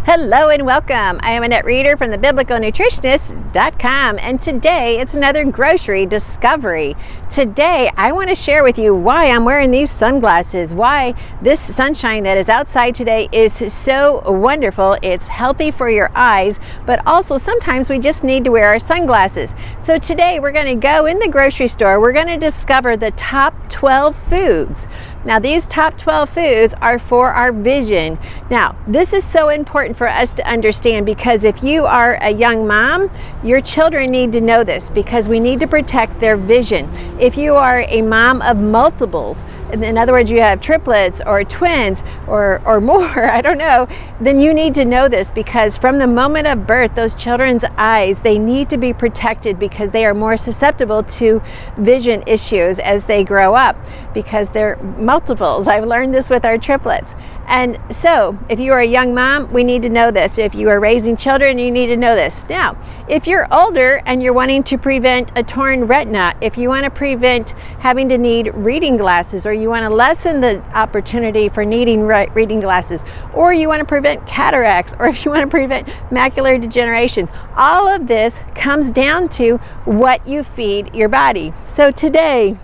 Hello and welcome. I am Annette Reeder from the biblicalnutritionist.com, and today it's another grocery discovery. Today I want to share with you why I'm wearing these sunglasses, why this sunshine that is outside today is so wonderful. It's healthy for your eyes, but also sometimes we just need to wear our sunglasses. So today we're going to go in the grocery store. We're going to discover the top 12 foods. Now these top 12 foods are for our vision. Now this is so important for us to understand, because if you are a young mom, your children need to know this because we need to protect their vision. If you are a mom of multiples, in other words, you have triplets or twins or more, I don't know, then you need to know this, because from the moment of birth, those children's eyes, they need to be protected because they are more susceptible to vision issues as they grow up because they're multiples. I've learned this with our triplets. And so if you are a young mom, we need to know this. If you are raising children, you need to know this. Now, if you're older and you're wanting to prevent a torn retina, if you want to prevent having to need reading glasses, or you want to lessen the opportunity for needing reading glasses, or you want to prevent cataracts, or if you want to prevent macular degeneration, all of this comes down to what you feed your body. So today,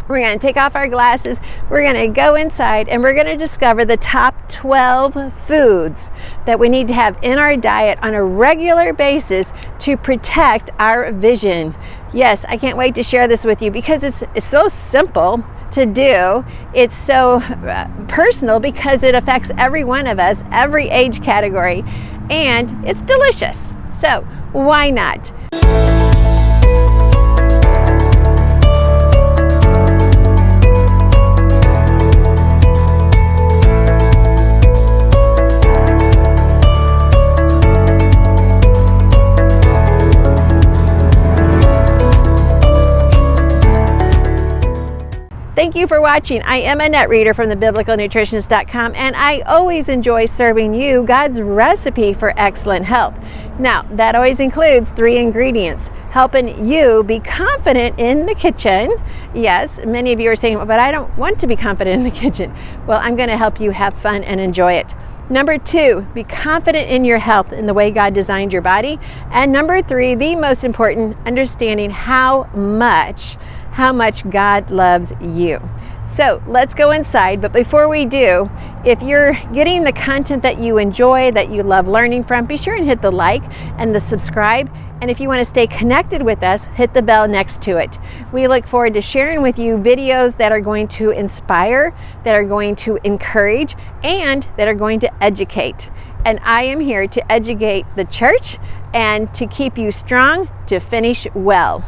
we're going to take off our glasses, we're going to go inside, and we're going to discover the top 12 foods that we need to have in our diet on a regular basis to protect our vision. Yes, I can't wait to share this with you because it's so simple to do. It's so personal because it affects every one of us, every age category, and it's delicious. So why not? Thank you for watching. I am Annette Reeder from the biblicalnutritionist.com, and I always enjoy serving you God's recipe for excellent health. Now, that always includes 3 ingredients, helping you be confident in the kitchen. Yes, many of you are saying, but I don't want to be confident in the kitchen. Well, I'm going to help you have fun and enjoy it. Number 2, be confident in your health in the way God designed your body. And number 3, the most important, understanding how much God loves you. So let's go inside, but before we do, if you're getting the content that you enjoy, that you love learning from, be sure and hit the like and the subscribe. And if you want to stay connected with us, hit the bell next to it. We look forward to sharing with you videos that are going to inspire, that are going to encourage, and that are going to educate. And I am here to educate the church and to keep you strong to finish well.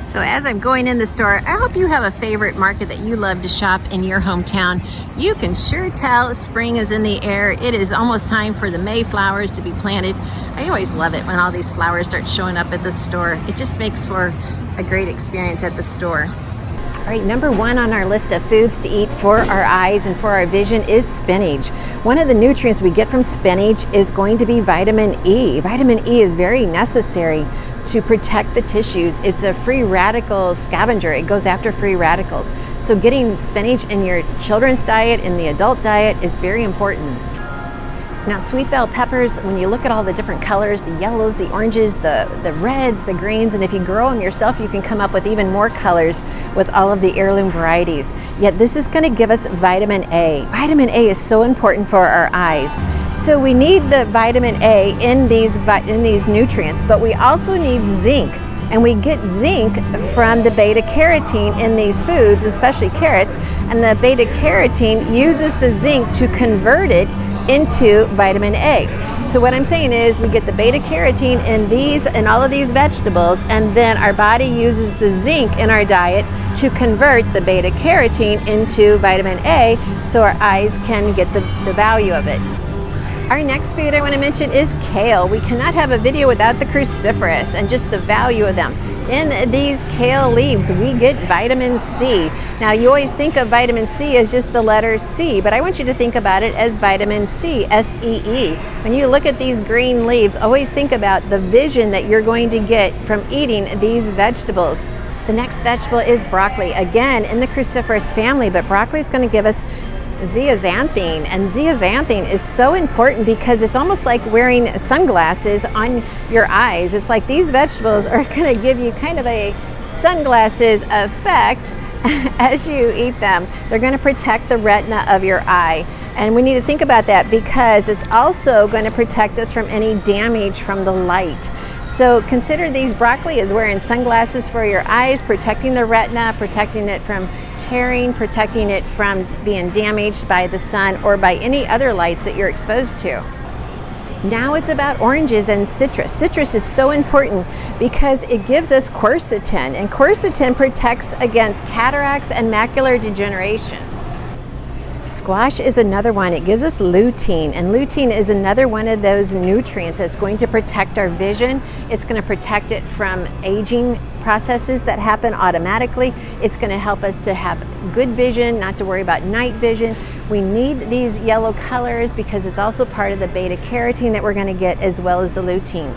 So as I'm going in the store, I hope you have a favorite market that you love to shop in your hometown. You can sure tell spring is in the air. It is almost time for the May flowers to be planted. I always love it when all these flowers start showing up at the store. It just makes for a great experience at the store. All right, number 1 on our list of foods to eat for our eyes and for our vision is spinach. One of the nutrients we get from spinach is going to be vitamin E. Vitamin E is very necessary to protect the tissues. It's a free radical scavenger. It goes after free radicals. So getting spinach in your children's diet, in the adult diet, is very important. Now, sweet bell peppers, when you look at all the different colors, the yellows, the oranges, the reds, the greens, and if you grow them yourself, you can come up with even more colors with all of the heirloom varieties. Yet this is going to give us vitamin A. Vitamin A is so important for our eyes. So we need the vitamin A in these nutrients, but we also need zinc. And we get zinc from the beta carotene in these foods, especially carrots, and the beta carotene uses the zinc to convert it into vitamin A. So what I'm saying is we get the beta carotene in all of these vegetables, and then our body uses the zinc in our diet to convert the beta carotene into vitamin A so our eyes can get the value of it. Our next food I want to mention is kale. We cannot have a video without the cruciferous and just the value of them. In these kale leaves, we get vitamin C. Now, you always think of vitamin C as just the letter C, but I want you to think about it as vitamin C, S-E-E. When you look at these green leaves, always think about the vision that you're going to get from eating these vegetables. The next vegetable is broccoli. Again, in the cruciferous family, but broccoli is going to give us zeaxanthin. And zeaxanthin is so important because it's almost like wearing sunglasses on your eyes. It's like these vegetables are going to give you kind of a sunglasses effect as you eat them. They're going to protect the retina of your eye. And we need to think about that because it's also going to protect us from any damage from the light. So consider these broccoli as wearing sunglasses for your eyes, protecting the retina, protecting it from tearing, protecting it from being damaged by the sun or by any other lights that you're exposed to. Now it's about oranges and citrus. Citrus is so important because it gives us quercetin, and quercetin protects against cataracts and macular degeneration. Squash is another one. It gives us lutein, and lutein is another one of those nutrients that's going to protect our vision. It's going to protect it from aging processes that happen automatically. It's going to help us to have good vision, not to worry about night vision. We need these yellow colors because it's also part of the beta carotene that we're going to get, as well as the lutein.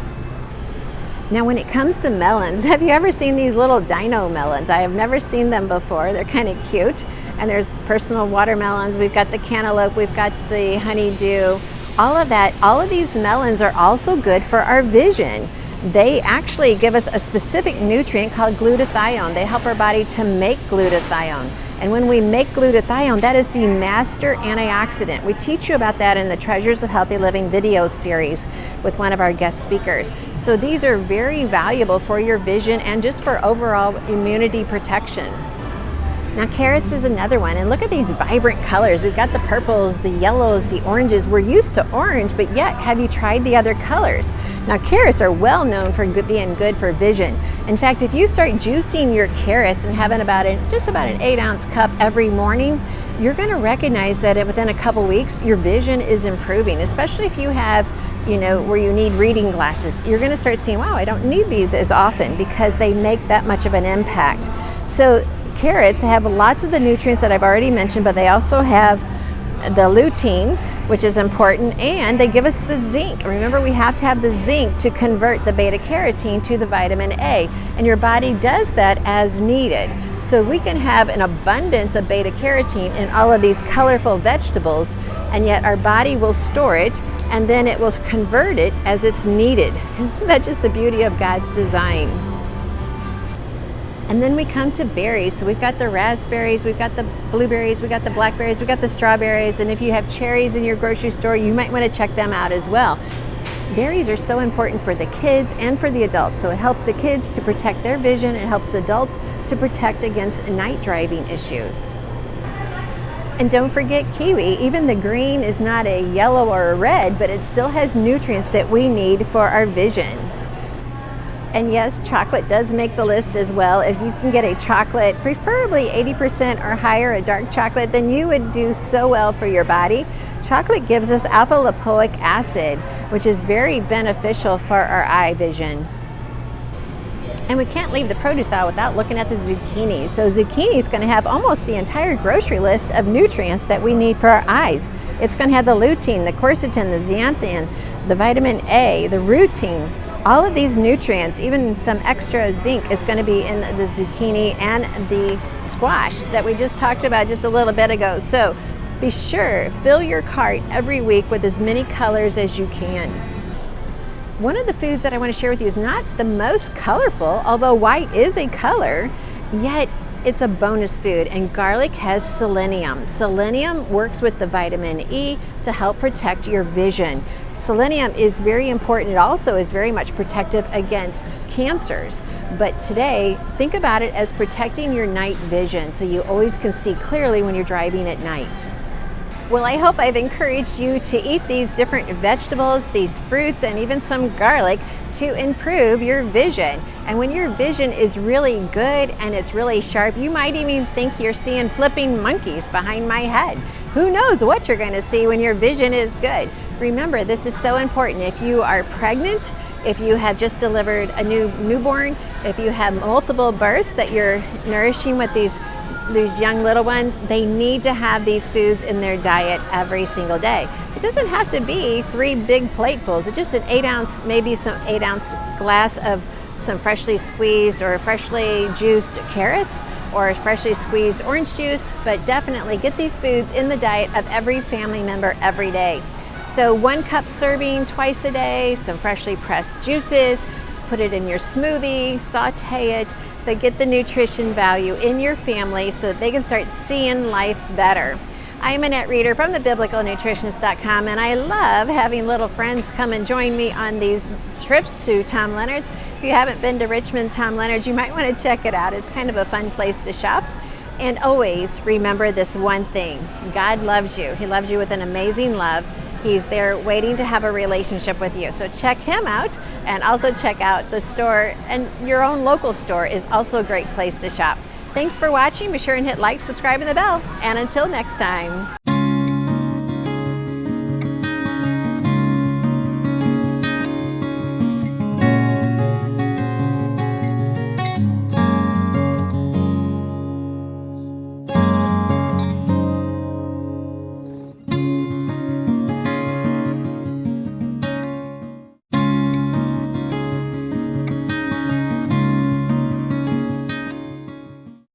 Now when it comes to melons, have you ever seen these little dino melons? I have never seen them before. They're kind of cute. And there's personal watermelons, we've got the cantaloupe, we've got the honeydew, all of that. All of these melons are also good for our vision. They actually give us a specific nutrient called glutathione. They help our body to make glutathione. And when we make glutathione, that is the master antioxidant. We teach you about that in the Treasures of Healthy Living video series with one of our guest speakers. So these are very valuable for your vision and just for overall immunity protection. Now carrots is another one, and look at these vibrant colors. We've got the purples, the yellows, the oranges. We're used to orange, but yet have you tried the other colors? Now carrots are well known for being good for vision. In fact, if you start juicing your carrots and having just about an 8-ounce cup every morning, you're going to recognize that within a couple weeks your vision is improving, especially if you have, where you need reading glasses. You're going to start seeing, wow, I don't need these as often because they make that much of an impact. So carrots have lots of the nutrients that I've already mentioned, but they also have the lutein, which is important, and they give us the zinc. Remember, we have to have the zinc to convert the beta carotene to the vitamin A, and your body does that as needed. So we can have an abundance of beta carotene in all of these colorful vegetables, and yet our body will store it, and then it will convert it as it's needed. Isn't that just the beauty of God's design? And then we come to berries. So we've got the raspberries, we've got the blueberries, we've got the blackberries, we've got the strawberries, and if you have cherries in your grocery store, you might want to check them out as well. Berries are so important for the kids and for the adults. So it helps the kids to protect their vision, it helps the adults to protect against night driving issues. And don't forget kiwi. Even the green is not a yellow or a red, but it still has nutrients that we need for our vision. And yes, chocolate does make the list as well. If you can get a chocolate, preferably 80% or higher, a dark chocolate, then you would do so well for your body. Chocolate gives us alpha lipoic acid, which is very beneficial for our eye vision. And we can't leave the produce aisle without looking at the zucchini. So zucchini is going to have almost the entire grocery list of nutrients that we need for our eyes. It's going to have the lutein, the quercetin, the zeaxanthin, the vitamin A, the rutin. All of these nutrients, even some extra zinc, is going to be in the zucchini and the squash that we just talked about just a little bit ago. So be sure, fill your cart every week with as many colors as you can. One of the foods that I want to share with you is not the most colorful, although white is a color, yet it's a bonus food, and garlic has selenium. Selenium works with the vitamin E to help protect your vision. Selenium is very important. It also is very much protective against cancers. But today, think about it as protecting your night vision so you always can see clearly when you're driving at night. Well, I hope I've encouraged you to eat these different vegetables, these fruits, and even some garlic to improve your vision. And when your vision is really good and it's really sharp, you might even think you're seeing flipping monkeys behind my head. Who knows what you're going to see when your vision is good. Remember, this is so important. If you are pregnant, if you have just delivered a newborn, if you have multiple births that you're nourishing with these young little ones, they need to have these foods in their diet every single day. It doesn't have to be 3 big platefuls. It's just an 8-ounce, maybe some 8-ounce glass of some freshly squeezed or freshly juiced carrots, or freshly squeezed orange juice, but definitely get these foods in the diet of every family member every day. So 1 cup serving twice a day, some freshly pressed juices, put it in your smoothie, saute it, but get the nutrition value in your family so that they can start seeing life better. I am Annette Reeder from thebiblicalnutritionist.com, and I love having little friends come and join me on these trips to Tom Leonard's. If you haven't been to Richmond Tom Leonard's, you might want to check it out. It's kind of a fun place to shop. And always remember this one thing: God loves you. He loves you with an amazing love. He's there waiting to have a relationship with you. So check him out, and also check out the store, and your own local store is also a great place to shop. Thanks for watching. Be sure and hit like, subscribe, and the bell. And until next time.